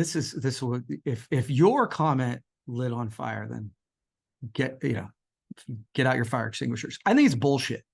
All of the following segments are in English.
This will, if your comment lit on fire, then get out your fire extinguishers. I think it's bullshit.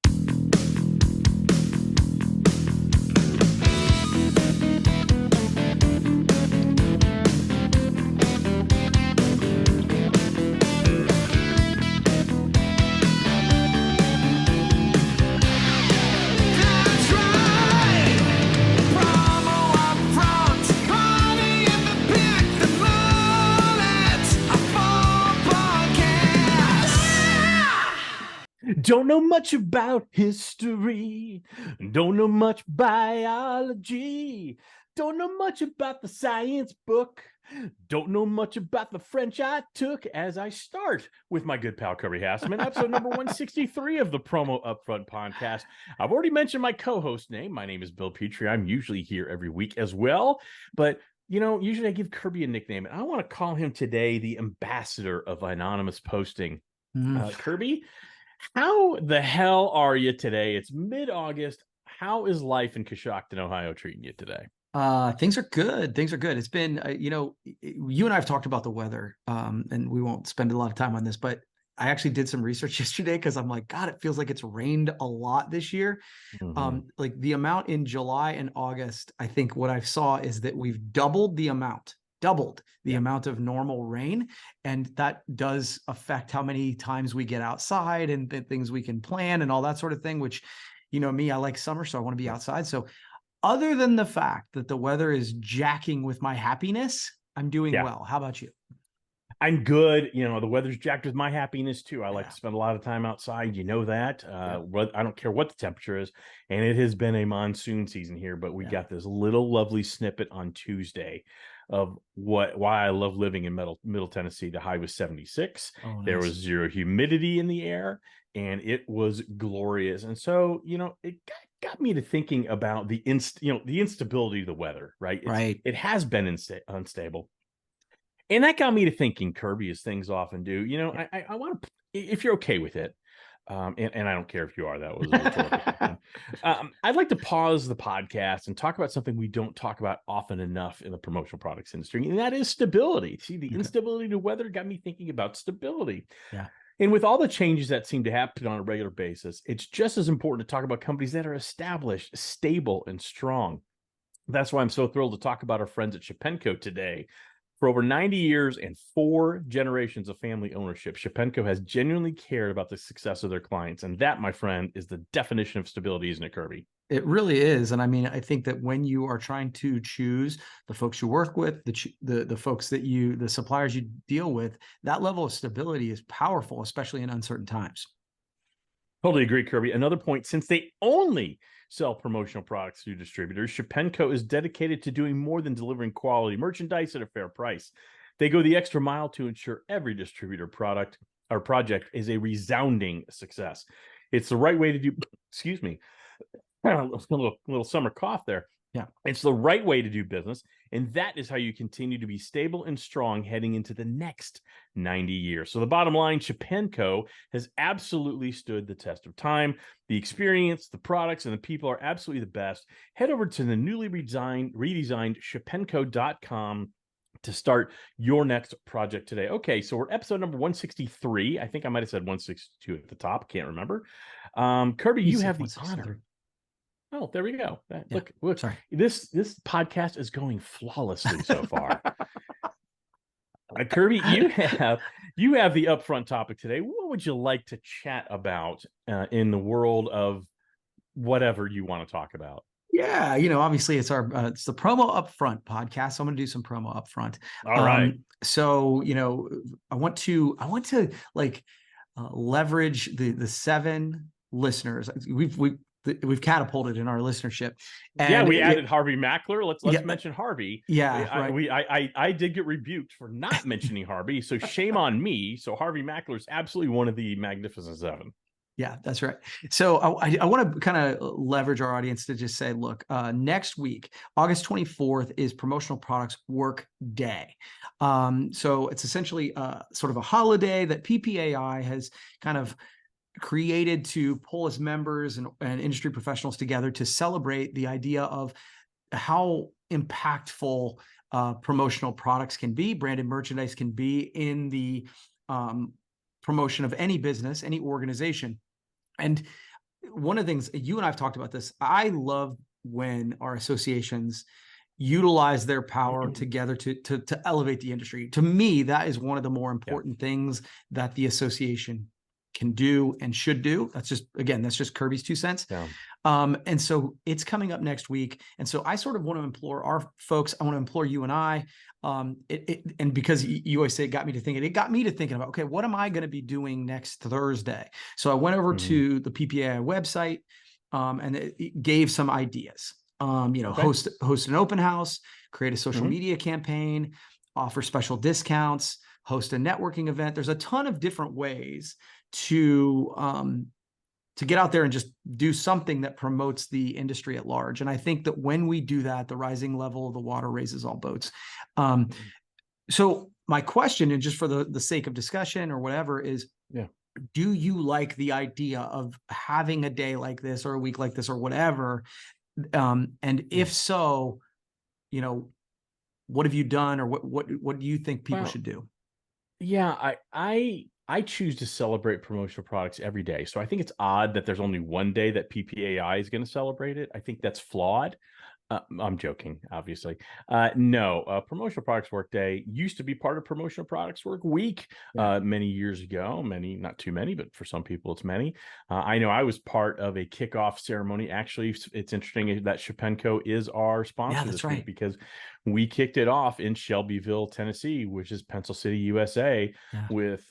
Don't know much about history. Don't know much biology. Don't know much about the science book. Don't know much about the French I took as I start with my good pal, Kirby Hasseman, episode number 163 of the Promo Upfront podcast. I've already mentioned my co-host name. My name is Bill Petrie. I'm usually here every week as well, but usually I give Kirby a nickname, and I want to call him today the ambassador of anonymous posting. Kirby, how the hell are you today? It's mid-August. How is life in Coshocton, Ohio treating you today? Things are good. Things are good. It's been, you and I have talked about the weather, and we won't spend a lot of time on this, but I actually did some research yesterday because I'm like, God, it feels like it's rained a lot this year. Like the amount in July and August, I think what I saw is that we've doubled the amount of normal rain. And that does affect how many times we get outside and the things we can plan and all that sort of thing, which, me, I like summer, so I want to be outside. So other than the fact that the weather is jacking with my happiness, I'm doing well. How about you? I'm good. The weather's jacked with my happiness too. I like to spend a lot of time outside. You know that. I don't care what the temperature is. And it has been a monsoon season here, but we got this little lovely snippet on Tuesday of why I love living in Middle Tennessee. The high was 76. Oh, nice. There was zero humidity in the air, and it was glorious. And so, it got me to thinking about the instability of the weather, right? It has been unstable. And that got me to thinking, Kirby, as things often do, I want to, if you're okay with it, and I don't care if you are, that was a rhetorical question. I'd like to pause the podcast and talk about something we don't talk about often enough in the promotional products industry, and that is stability. See, the instability of weather got me thinking about stability. Yeah. And with all the changes that seem to happen on a regular basis, it's just as important to talk about companies that are established, stable, and strong. That's why I'm so thrilled to talk about our friends at Shepenco today. For over 90 years and 4 generations of family ownership, Shepenco has genuinely cared about the success of their clients. And that, my friend, is the definition of stability, isn't it, Kirby? It really is. And I mean, I think that when you are trying to choose the folks you work with, the folks the suppliers you deal with, that level of stability is powerful, especially in uncertain times. Totally agree, Kirby. Another point, since they only sell promotional products through distributors, Shepenco is dedicated to doing more than delivering quality merchandise at a fair price. They go the extra mile to ensure every distributor product or project is a resounding success. It's the right way to do, excuse me, a little summer cough there. Yeah, it's the right way to do business, and that is how you continue to be stable and strong heading into the next 90 years. So the bottom line, Shepenco has absolutely stood the test of time. The experience, the products, and the people are absolutely the best. Head over to the newly redesigned shepenco.com to start your next project today. Okay, so we're episode number 163. I think I might have said 162 at the top. Can't remember. Kirby, you have the honor. Oh, there we go. Look. Sorry. This podcast is going flawlessly so far. Kirby, you have the upfront topic today. What would you like to chat about in the world of whatever you want to talk about? Yeah, obviously it's it's the Promo Upfront podcast. So I'm going to do some promo upfront. All right. So I want to leverage the 7 listeners. We've catapulted in our listenership. And we added Harvey Mackler. Let's mention Harvey. Yeah, right. I did get rebuked for not mentioning Harvey, so shame on me. So Harvey Mackler is absolutely one of the Magnificent 7. Yeah, that's right. So I want to kind of leverage our audience to just say, look, next week, August 24th is Promotional Products Work Day. So it's essentially sort of a holiday that PPAI has kind of created to pull its members and industry professionals together to celebrate the idea of how impactful promotional products can be, branded merchandise can be in the promotion of any business, any organization. And one of the things you and I've talked about this, I love when our associations utilize their power together to elevate the industry. To me, that is one of the more important things that the association can do and should do. That's just Kirby's 2 cents. Yeah. And so it's coming up next week. And so I sort of want to implore our folks, I want to implore you and I, and because you always say it got me to thinking about, okay, what am I going to be doing next Thursday? So I went over to the PPAI website, and it gave some ideas. Host an open house, create a social media campaign, offer special discounts, host a networking event. There's a ton of different ways to get out there and just do something that promotes the industry at large. And I think that when we do that, the rising level of the water raises all boats. So my question, and just for the sake of discussion or whatever, is, do you like the idea of having a day like this or a week like this or whatever? And if so, what have you done, or what do you think people should do? Yeah, I choose to celebrate promotional products every day. So I think it's odd that there's only one day that PPAI is going to celebrate it. I think that's flawed. I'm joking, obviously. No, Promotional Products Work Day used to be part of Promotional Products Work Week many years ago. Not too many, but for some people, it's many. I know I was part of a kickoff ceremony. Actually, it's interesting that Shepenco is our sponsor this week, because we kicked it off in Shelbyville, Tennessee, which is Pencil City, USA, with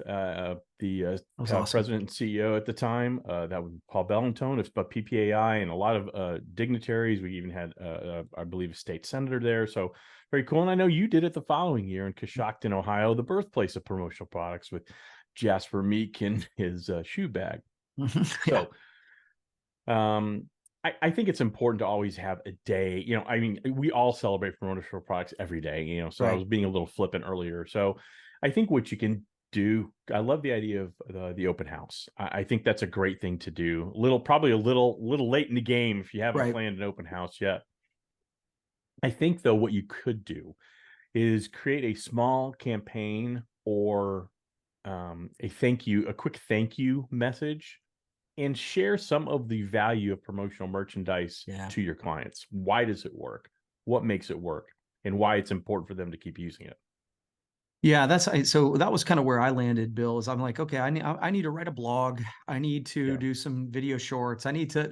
the awesome. President and CEO at the time, that was Paul Bellantone, but PPAI and a lot of dignitaries. We even had, I believe, a state senator there. So very cool. And I know you did it the following year in Coshocton, Ohio, the birthplace of promotional products, with Jasper Meek and his shoe bag. So I think it's important to always have a day. We all celebrate promotional products every day, so I was being a little flippant earlier. So I think what you can do, I love the idea of the open house. I think that's a great thing to do. Probably a little late in the game if you haven't planned an open house yet. I think, though, what you could do is create a small campaign or a quick thank you message, and share some of the value of promotional merchandise to your clients. Why does it work? What makes it work? And why it's important for them to keep using it. Yeah, so that was kind of where I landed, Bill, is I'm like, okay, I need to write a blog. I need to do some video shorts. I need to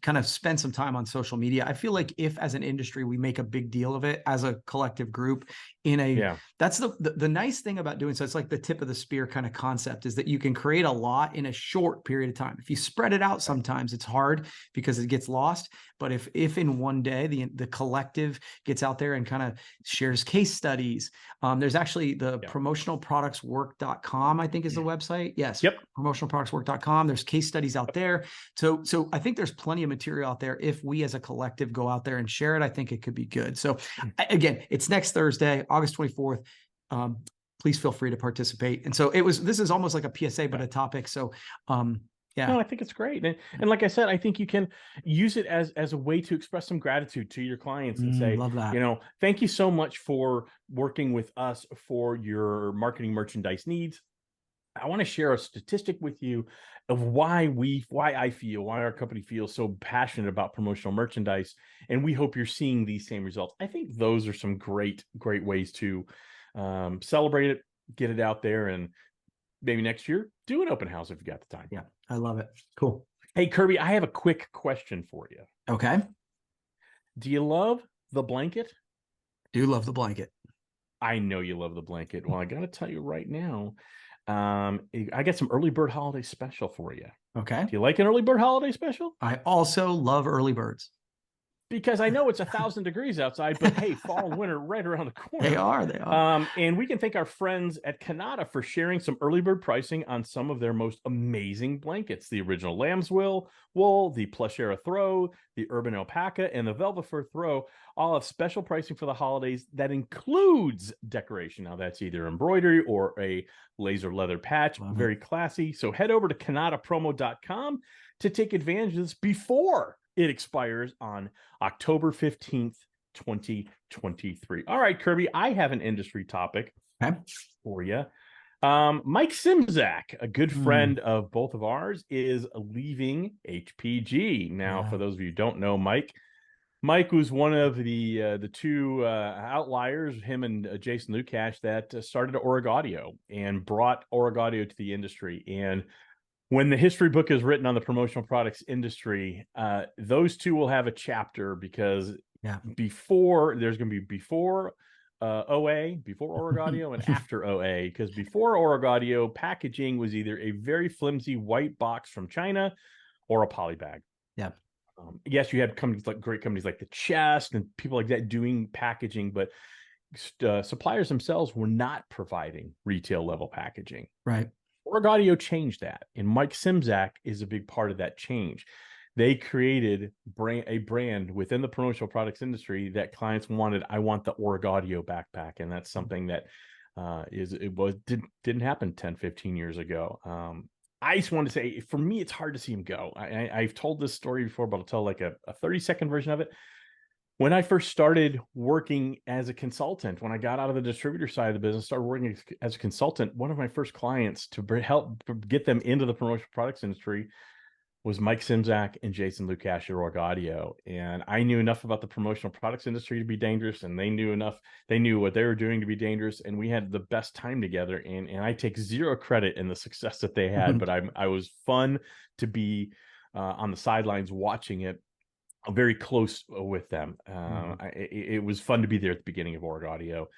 kind of spend some time on social media. I feel like if as an industry, we make a big deal of it as a collective group that's the nice thing about doing so. It's like the tip of the spear kind of concept, is that you can create a lot in a short period of time. If you spread it out, sometimes it's hard because it gets lost. But if in one day the collective gets out there and kind of shares case studies, there's actually the promotionalproductswork.com, I think, is the website. Yes. Yep. Promotionalproductswork.com. There's case studies out there. So I think there's plenty of material out there. If we as a collective go out there and share it, I think it could be good. So again, it's next Thursday, August 24th. Please feel free to participate. And so this is almost like a PSA, but a topic. So no, I think it's great. And like I said, I think you can use it as a way to express some gratitude to your clients and say, love that. Thank you so much for working with us for your marketing merchandise needs. I want to share a statistic with you of why our company feels so passionate about promotional merchandise. And we hope you're seeing these same results. I think those are some great ways to celebrate it, get it out there, and maybe next year do an open house if you got the time. Yeah, I love it. Cool. Hey, Kirby, I have a quick question for you. Okay. Do you love the blanket? Do love the blanket. I know you love the blanket. Well, I got to tell you right now, I got some early bird holiday special for you. Okay. Do you like an early bird holiday special? I also love early birds. Because I know it's 1,000 degrees outside, but hey, fall and winter right around the corner. They are. And we can thank our friends at Kanata for sharing some early bird pricing on some of their most amazing blankets: the original lamb's wool, the plush era throw, the urban alpaca, and the velvet fur throw. All have special pricing for the holidays that includes decoration. Now, that's either embroidery or a laser leather patch. Very classy. So head over to kanatapromo.com to take advantage of this before it expires on October 15th, 2023. All right, Kirby, I have an industry topic Okay. for you. Mike Simzak, a good Hmm. friend of both of ours, is leaving HPG. Now, Yeah. for those of you who don't know Mike was one of the two outliers, him and Jason Lukash, that started Org Audio and brought Org Audio to the industry. And when the history book is written on the promotional products industry, those two will have a chapter, because Yeah. there's going to be before OA, before Org Audio, and after OA. Because before Org Audio, packaging was either a very flimsy white box from China or a polybag. Yeah. Yes, you had great companies like the Chest and people like that doing packaging, but suppliers themselves were not providing retail level packaging. Right. Org Audio changed that, and Mike Simzak is a big part of that change. They created a brand within the promotional products industry that clients wanted. I want the Org Audio backpack, and that's something that didn't happen 10, 15 years ago. I just want to say, for me, it's hard to see him go. I've told this story before, but I'll tell like a 30-second version of it. When I first started working as a consultant, when I got out of the distributor side of the business, started working as a consultant, one of my first clients to help get them into the promotional products industry was Mike Simzak and Jason Lukash at Org Audio. And I knew enough about the promotional products industry to be dangerous, and they knew what they were doing to be dangerous. And we had the best time together. And I take zero credit in the success that they had, but I was fun to be on the sidelines watching it, very close with them. It was fun to be there at the beginning of Org Audio.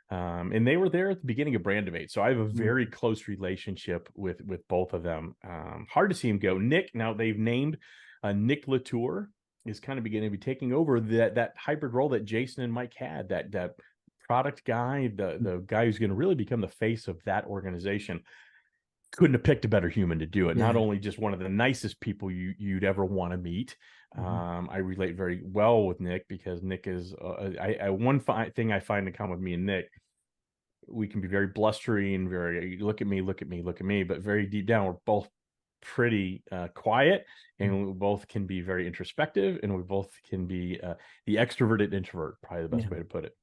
And they were there at the beginning of Brandivate. So I have a very close relationship with both of them. Hard to see him go. Nick, now they've named Nick Latour is kind of beginning to be taking over that hybrid role that Jason and Mike had, that product guy, the guy who's going to really become the face of that organization. Couldn't have picked a better human to do it. Not only just one of the nicest people you'd ever want to meet. I relate very well with Nick, because Nick is one thing I find in common with me and Nick. We can be very blustery and very look at me, but very deep down, we're both pretty quiet, and we both can be very introspective, and we both can be the extroverted introvert, probably the best way to put it.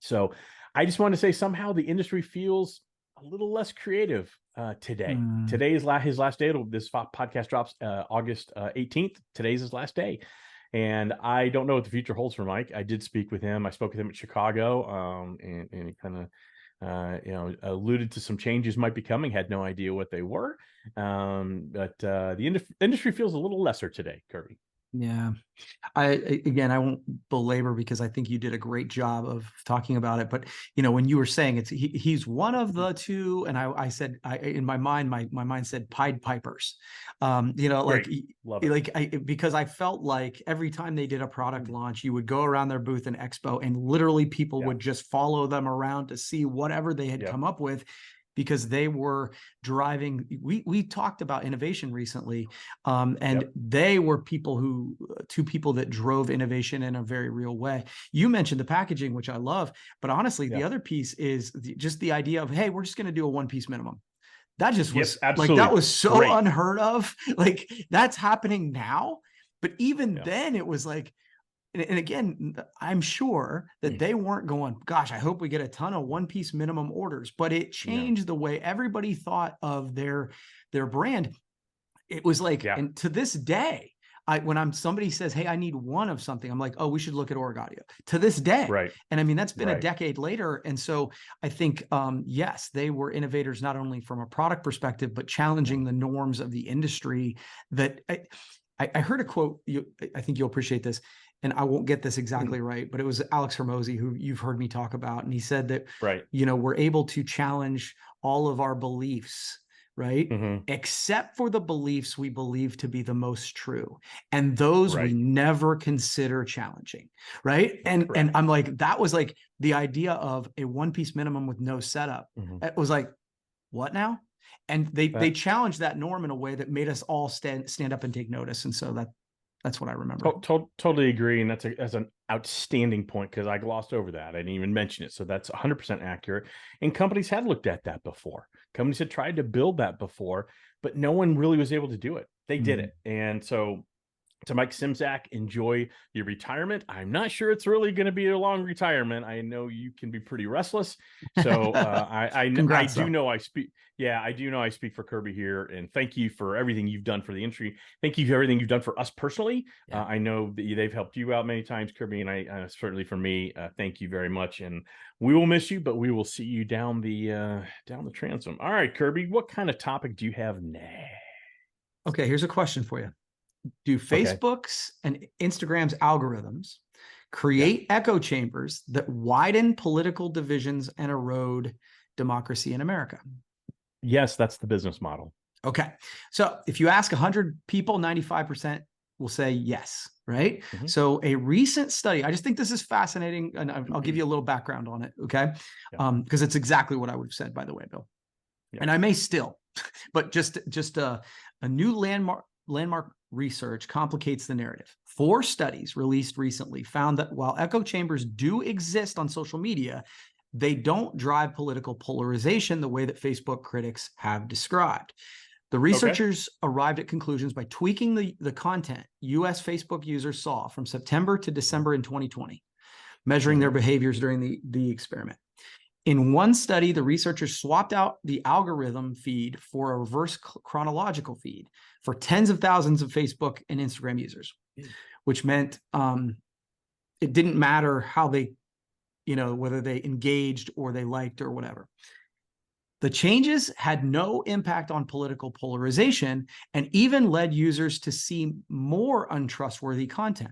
So I just want to say, somehow the industry feels a little less creative today. Today is his last day. This podcast drops August 18th. Today's his last day. And I don't know what the future holds for Mike. I did speak with him. I spoke with him at Chicago, and he kind of alluded to some changes might be coming. Had no idea what they were. But the industry feels a little lesser today, Kirby. Yeah. I won't belabor, because I think you did a great job of talking about it. But, when you were saying he's one of the two, and I said, in my mind, my mind said Pied Pipers, because I felt like every time they did a product launch, you would go around their booth and expo, and literally people would just follow them around to see whatever they had come up with, because they were driving. We talked about innovation recently, and they were two people that drove innovation in a very real way. You mentioned the packaging, which I love, but honestly, the other piece is just the idea of, hey, we're just going to do a one-piece minimum. That just was like, that was so unheard of. Like, that's happening now. But even then, it was like, and again, I'm sure that they weren't going, gosh, I hope we get a ton of one-piece minimum orders, but it changed the way everybody thought of their brand. It was like, and to this day, when somebody says, hey, I need one of something, I'm like, oh, we should look at Org Audio, to this day. And I mean, that's been a decade later. And so I think, yes, they were innovators, not only from a product perspective, but challenging the norms of the industry. That I heard a quote, I think you'll appreciate this, and I won't get this exactly right, but it was Alex Hormozy, who you've heard me talk about. And he said that, we're able to challenge all of our beliefs, except for the beliefs we believe to be the most true. And those we never consider challenging. And I'm like, that was like the idea of a one-piece minimum with no setup. It was like, what now? And they challenged that norm in a way that made us all stand up and take notice. And so that's what I remember. Totally agree. And that's an outstanding point, because I glossed over that. I didn't even mention it. So that's 100% accurate. And companies had looked at that before. Companies had tried to build that before, but no one really was able to do it. They did it. And so To Mike Simzak, enjoy your retirement. I'm not sure it's really going to be a long retirement. I know you can be pretty restless, so I Congrats, do though. know I speak. Yeah, I do know I speak for Kirby here, and thank you for everything you've done for the industry. Thank you for everything you've done for us personally. Yeah. I know that they've helped you out many times, Kirby, and I certainly for me, thank you very much. And we will miss you, but we will see you down the transom. All right, Kirby, what kind of topic do you have now? Okay, here's a question for you. Do Okay. Facebook's and Instagram's algorithms Yeah. create echo chambers that widen political divisions and erode democracy in America? Yes, that's the business model. Okay. So if you ask 100 people, 95% will say yes, right? Mhm. So a recent study, I just think this is fascinating, and I'll give you a little background on it, okay? Yeah. Because it's exactly what I would have said, by the way, Bill. Yeah. And I may still, but just a new landmark research complicates the narrative. 4 studies released recently found that while echo chambers do exist on social media, they don't drive political polarization the way that Facebook critics have described. The researchers arrived at conclusions by tweaking the content US Facebook users saw from September to December in 2020, measuring their behaviors during the experiment. In one study, the researchers swapped out the algorithm feed for a reverse chronological feed for tens of thousands of Facebook and Instagram users, which meant it didn't matter how they, whether they engaged or they liked or whatever. The changes had no impact on political polarization and even led users to see more untrustworthy content.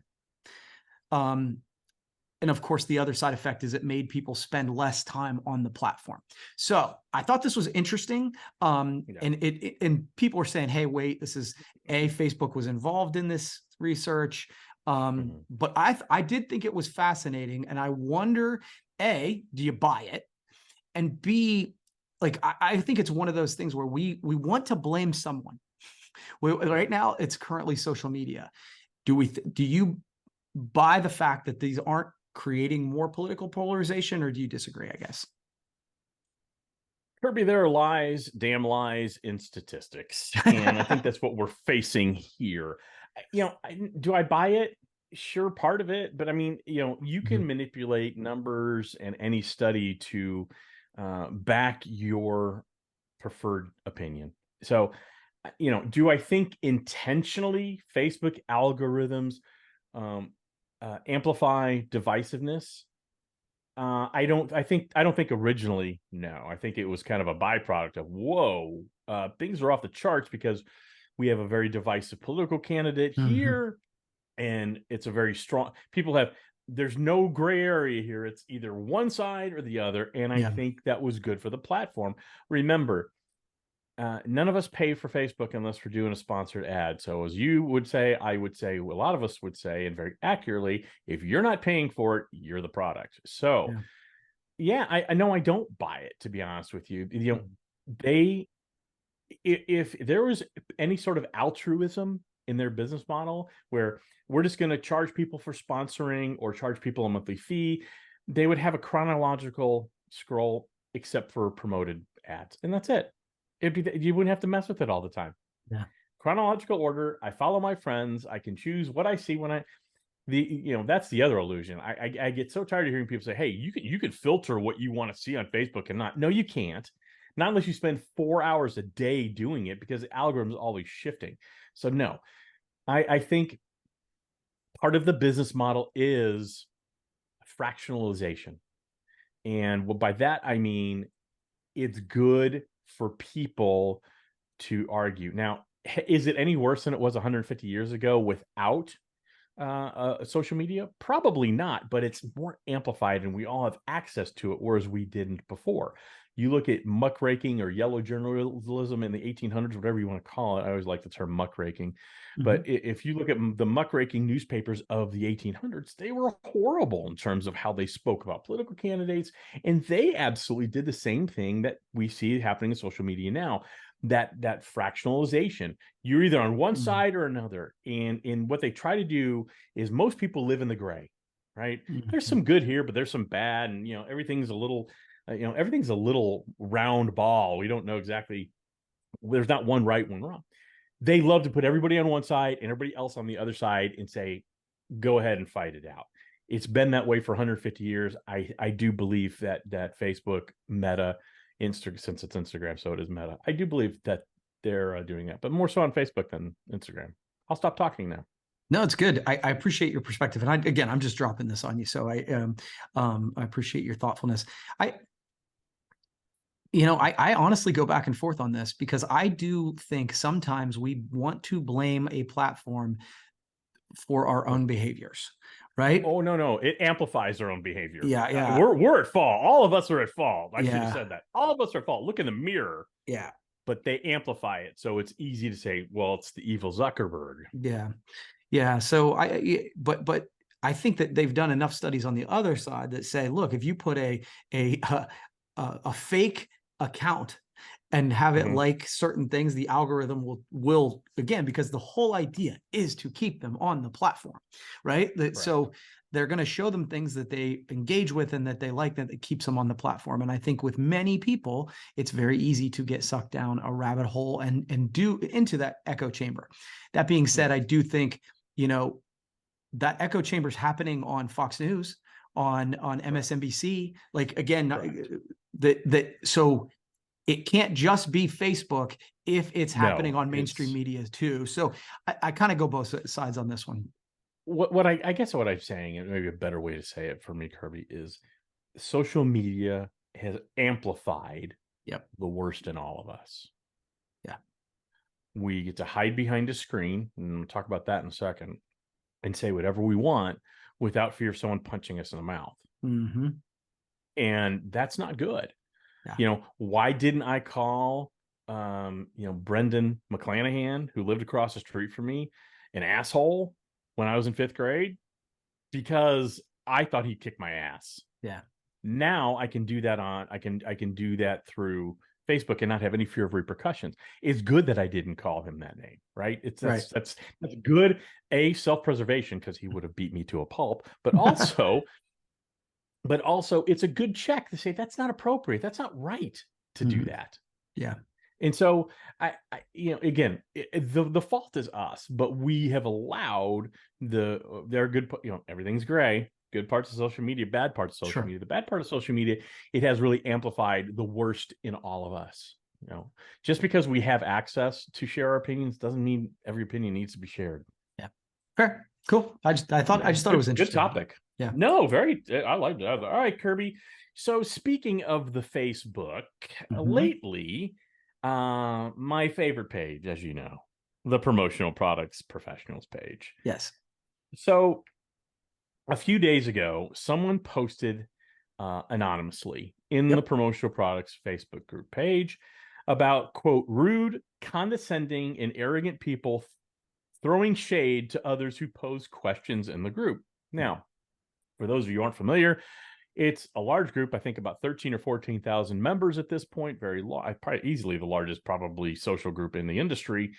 And of course, the other side effect is it made people spend less time on the platform. So I thought this was interesting. And people were saying, hey, wait, this is Facebook was involved in this research. But I did think it was fascinating. And I wonder, A, do you buy it? And B, like, I think it's one of those things where we want to blame someone. Right now, it's currently social media. Do you buy the fact that these aren't creating more political polarization, or do you disagree, I guess? Kirby, there are lies, damn lies in statistics. And I think that's what we're facing here. Do I buy it? Sure, part of it. But I mean, you can manipulate numbers and any study to back your preferred opinion. So, do I think intentionally Facebook algorithms amplify divisiveness? I don't think originally, no. I think it was kind of a byproduct of whoa, things are off the charts because we have a very divisive political candidate here, and it's a very strong there's no gray area here. It's either one side or the other. And I think that was good for the platform. Remember, none of us pay for Facebook unless we're doing a sponsored ad. So as you would say, I would say, a lot of us would say, and very accurately, if you're not paying for it, you're the product. So I know I don't buy it, to be honest with you. If there was any sort of altruism in their business model where we're just going to charge people for sponsoring or charge people a monthly fee, they would have a chronological scroll except for promoted ads. And that's it. You wouldn't have to mess with it all the time. Yeah. Chronological order. I follow my friends. I can choose what I see when that's the other illusion. I get so tired of hearing people say, hey, you can filter what you want to see on Facebook and not. No, you can't. Not unless you spend 4 hours a day doing it, because the algorithm is always shifting. So no, I think part of the business model is fractionalization. And by that, I mean, it's good for people to argue. Now, is it any worse than it was 150 years ago without social media? Probably not, but it's more amplified and we all have access to it, whereas we didn't before. You look at muckraking or yellow journalism in the 1800s, whatever you want to call it. I always like the term muckraking. But if you look at the muckraking newspapers of the 1800s, they were horrible in terms of how they spoke about political candidates. And they absolutely did the same thing that we see happening in social media now. That fractionalization. You're either on one side or another. And what they try to do is most people live in the gray, right? There's some good here, but there's some bad. And, everything's a little, everything's a little round ball. We don't know exactly. There's not one right, one wrong. they love to put everybody on one side and everybody else on the other side and say, go ahead and fight it out. It's been that way for 150 years. I do believe that Facebook, Meta, Instagram, since it's Instagram, so it is Meta. I do believe that they're doing that, but more so on Facebook than Instagram. I'll stop talking now. No, it's good. I appreciate your perspective. And again, I'm just dropping this on you. So I appreciate your thoughtfulness. I honestly go back and forth on this because I do think sometimes we want to blame a platform for our own behaviors, right? Oh, no. It amplifies their own behavior. Yeah. We're at fault. All of us are at fault. I should Yeah. have said that. All of us are at fault. Look in the mirror. Yeah. But they amplify it. So it's easy to say, well, it's the evil Zuckerberg. Yeah. So but I think that they've done enough studies on the other side that say, look, if you put a fake account and have it like certain things, the algorithm will again, because the whole idea is to keep them on the platform, right? So they're going to show them things that they engage with and that they like, that it keeps them on the platform. And I think with many people, it's very easy to get sucked down a rabbit hole and do into that echo chamber. That being said, I do think, that echo chamber is happening on Fox News, on MSNBC, like again, so it can't just be Facebook if it's happening on mainstream media too. So I kind of go both sides on this one. What I guess what I'm saying, and maybe a better way to say it for me, Kirby, is social media has amplified the worst in all of us. Yeah. We get to hide behind a screen, and we'll talk about that in a second, and say whatever we want without fear of someone punching us in the mouth. And that's not good. Yeah. Why didn't I call, Brendan McClanahan, who lived across the street from me, an asshole when I was in 5th grade? Because I thought he'd kick my ass. Yeah. Now I can do that I can do that through Facebook and not have any fear of repercussions. It's good that I didn't call him that name, right? That's good. Self-preservation, because he would have beat me to a pulp, but also it's a good check to say that's not appropriate. That's not right to do that. Yeah. And so again, the fault is us, but we have allowed there are good, everything's gray. Good parts of social media, bad parts of social media. The bad part of social media, it has really amplified the worst in all of us. Just because we have access to share our opinions doesn't mean every opinion needs to be shared. Yeah. Fair. Cool. I just thought it was interesting. Good topic. Yeah. No, I like that. All right, Kirby. So speaking of the Facebook, lately, my favorite page, as you know, the Promotional Products Professionals page. Yes. So a few days ago, someone posted anonymously in the Promotional Products Facebook group page about, quote, rude, condescending, and arrogant people throwing shade to others who pose questions in the group. Now, for those of you who aren't familiar, it's a large group. I think about 13 or 14,000 members at this point. Very large, probably easily the largest probably social group in the industry.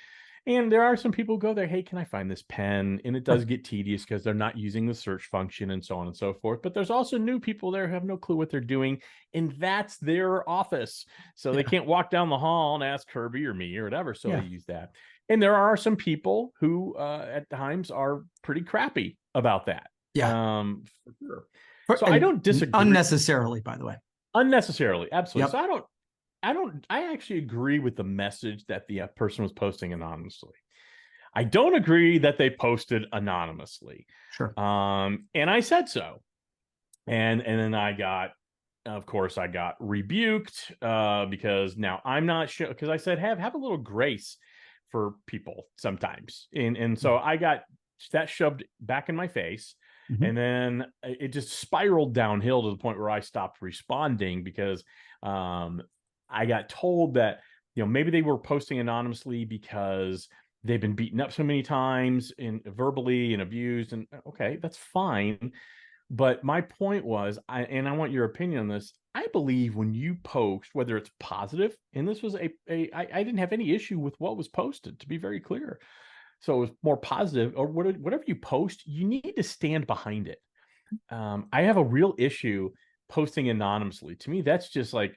And there are some people who go there, hey, can I find this pen? And it does get tedious because they're not using the search function and so on and so forth. But there's also new people there who have no clue what they're doing. And that's their office. So they can't walk down the hall and ask Kirby or me or whatever. So they use that. And there are some people who at times are pretty crappy about that. Yeah. For sure. So I don't disagree. Unnecessarily, by the way. Unnecessarily. Absolutely. So I actually agree with the message that the person was posting anonymously. I don't agree that they posted anonymously. Sure. And I said so. And then I got rebuked because now I'm not sure, because I said, have a little grace for people sometimes. And so I got that shoved back in my face. And then it just spiraled downhill to the point where I stopped responding because I got told that, maybe they were posting anonymously because they've been beaten up so many times and verbally and abused. And okay, that's fine. But my point was, I want your opinion on this. I believe when you post, whether it's positive, and this was I didn't have any issue with what was posted, to be very clear. So it was more positive, or whatever you post, you need to stand behind it. I have a real issue posting anonymously. To me, that's just like,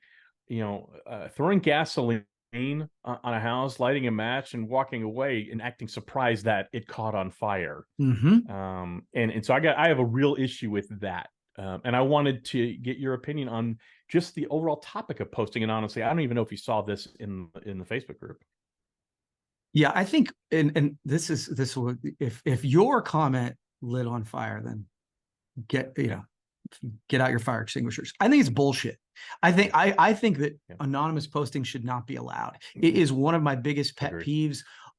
throwing gasoline rain on a house, lighting a match and walking away and acting surprised that it caught on fire. Mm-hmm. And so I have a real issue with that. And I wanted to get your opinion on just the overall topic of posting anonymously. I don't even know if you saw this in the Facebook group. Yeah, I think, and this will, if your comment lit on fire, then get out your fire extinguishers. I think it's bullshit. I think that anonymous posting should not be allowed. It is one of my biggest pet peeves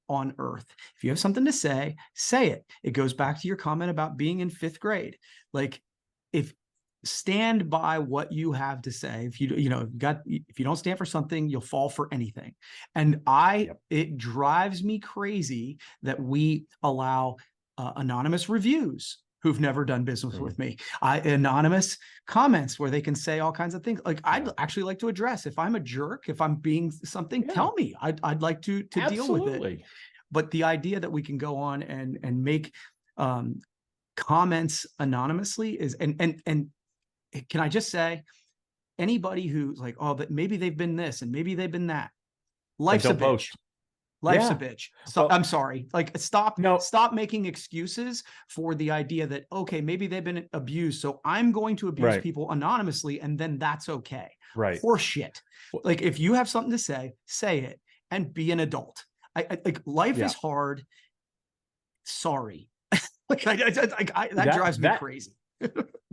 on earth. If you have something to say it. It goes back to your comment about being in 5th grade. Like, if stand by what you have to say. If you don't stand for something, you'll fall for anything. And it drives me crazy that we allow anonymous reviews who've never done business with me, anonymous comments where they can say all kinds of things. Like, I'd actually like to address, if I'm a jerk, if I'm being something, tell me. I'd like to deal with it. But the idea that we can go on and make comments anonymously is, and can I just say, anybody who's like, oh, but maybe they've been this and maybe they've been that, life's a bitch. Life's a bitch. So I'm sorry. Like, stop making excuses for the idea that, okay, maybe they've been abused, so I'm going to abuse people anonymously, and then that's okay. Horse shit. Like, if you have something to say it and be an adult. Like, life is hard. Sorry. That drives me crazy.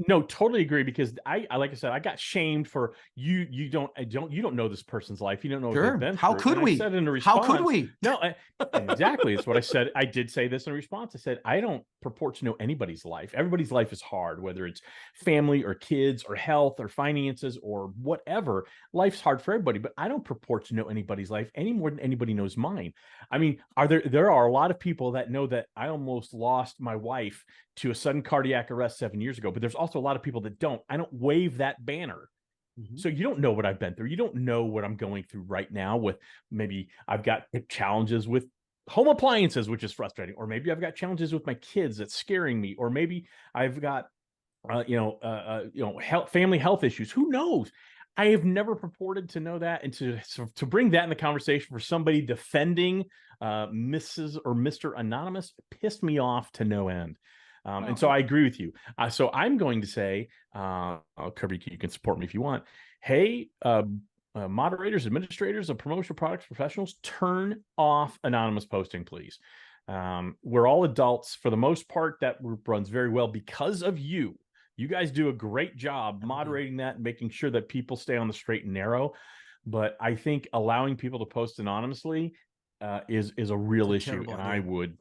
No, totally agree, because I like I said, I got shamed for you don't know this person's life. You don't know what they've been through. How could we? I said in a response, how could we? No, exactly. It's what I said. I did say this in response. I said, I don't purport to know anybody's life. Everybody's life is hard, whether it's family or kids or health or finances or whatever. Life's hard for everybody, but I don't purport to know anybody's life any more than anybody knows mine. I mean, there are a lot of people that know that I almost lost my wife to a sudden cardiac arrest 7 years ago, but there's also a lot of people that don't. I don't wave that banner. So you don't know what I've been through. You don't know what I'm going through right now with, maybe I've got challenges with home appliances, which is frustrating, or maybe I've got challenges with my kids that's scaring me, or maybe I've got family health issues. Who knows? I have never purported to know that, and to bring that in the conversation for somebody defending Mrs. or Mr. Anonymous pissed me off to no end. And so I agree with you. So I'm going to say, Kirby, you can support me if you want. Hey, moderators, administrators of promotional products professionals, turn off anonymous posting, please. We're all adults. For the most part, that group runs very well because of you. You guys do a great job moderating that and making sure that people stay on the straight and narrow. But I think allowing people to post anonymously is a real issue, and I would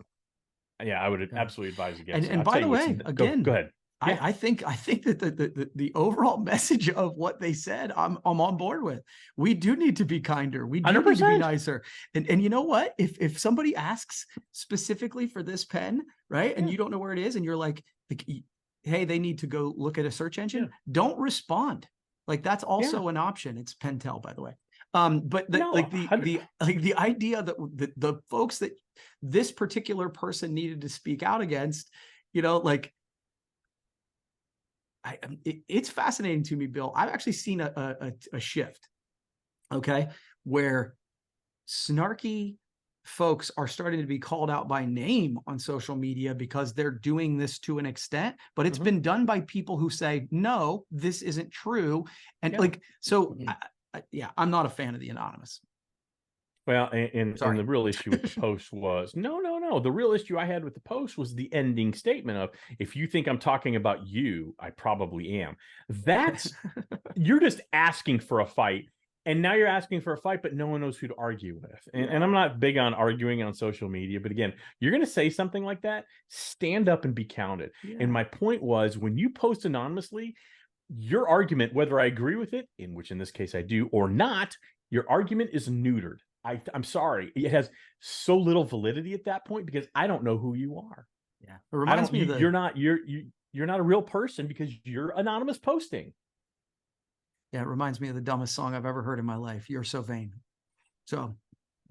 absolutely advise against it. And by the way, again, go ahead. Yeah. I think that the overall message of what they said, I'm on board with. We do need to be kinder. We do 100%. Need to be nicer. And you know what? If somebody asks specifically for this pen, right, and you don't know where it is, and you're like, hey, they need to go look at a search engine, don't respond. Like, that's also an option. It's Pentel, by the way. But the idea that the folks that this particular person needed to speak out against, it's fascinating to me, Bill. I've actually seen a shift, okay, where snarky folks are starting to be called out by name on social media because they're doing this to an extent, but it's been done by people who say, no, this isn't true. And I'm not a fan of the anonymous. Well, and the real issue with the post was, no. The real issue I had with the post was the ending statement of, if you think I'm talking about you, I probably am. That's, you're just asking for a fight. And now you're asking for a fight, but no one knows who to argue with. And I'm not big on arguing on social media, but again, you're going to say something like that, stand up and be counted. Yeah. And my point was, when you post anonymously, your argument, whether I agree with it, in this case I do, or not, your argument is neutered. I'm sorry. It has so little validity at that point, because I don't know who you are. Yeah. It reminds me of you're not a real person because you're anonymous posting. Yeah, it reminds me of the dumbest song I've ever heard in my life. You're So Vain. So,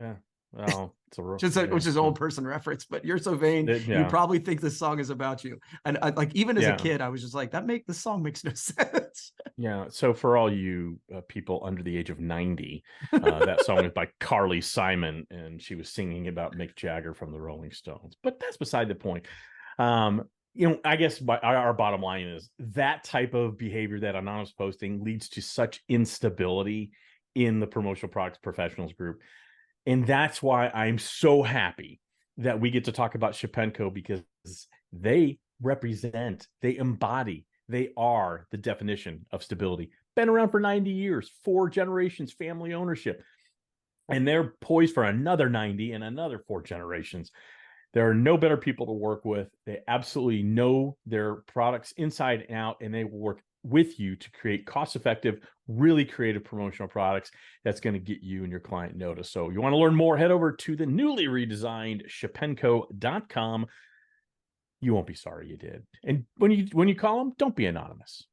yeah. Well, it's a which is old person reference, but You're So Vain. You yeah, probably think this song is about you. And like, even as a yeah. kid, I was just like, the song makes no sense. Yeah. So for all you people under the age of 90, that song is by Carly Simon, and she was singing about Mick Jagger from the Rolling Stones. But that's beside the point. I guess our bottom line is that type of behavior, that anonymous posting, leads to such instability in the promotional products professionals group. And that's why I'm so happy that we get to talk about Shepenko, because they represent, they embody, they are the definition of stability. Been around for 90 years, 4 generations, family ownership, and they're poised for another 90 and another 4 generations. There are no better people to work with. They absolutely know their products inside and out, and they will work with you to create cost-effective, really creative promotional products that's going to get you and your client noticed. So you want to learn more, head over to the newly redesigned shepenko.com. You won't be sorry you did. And when you call them, don't be anonymous.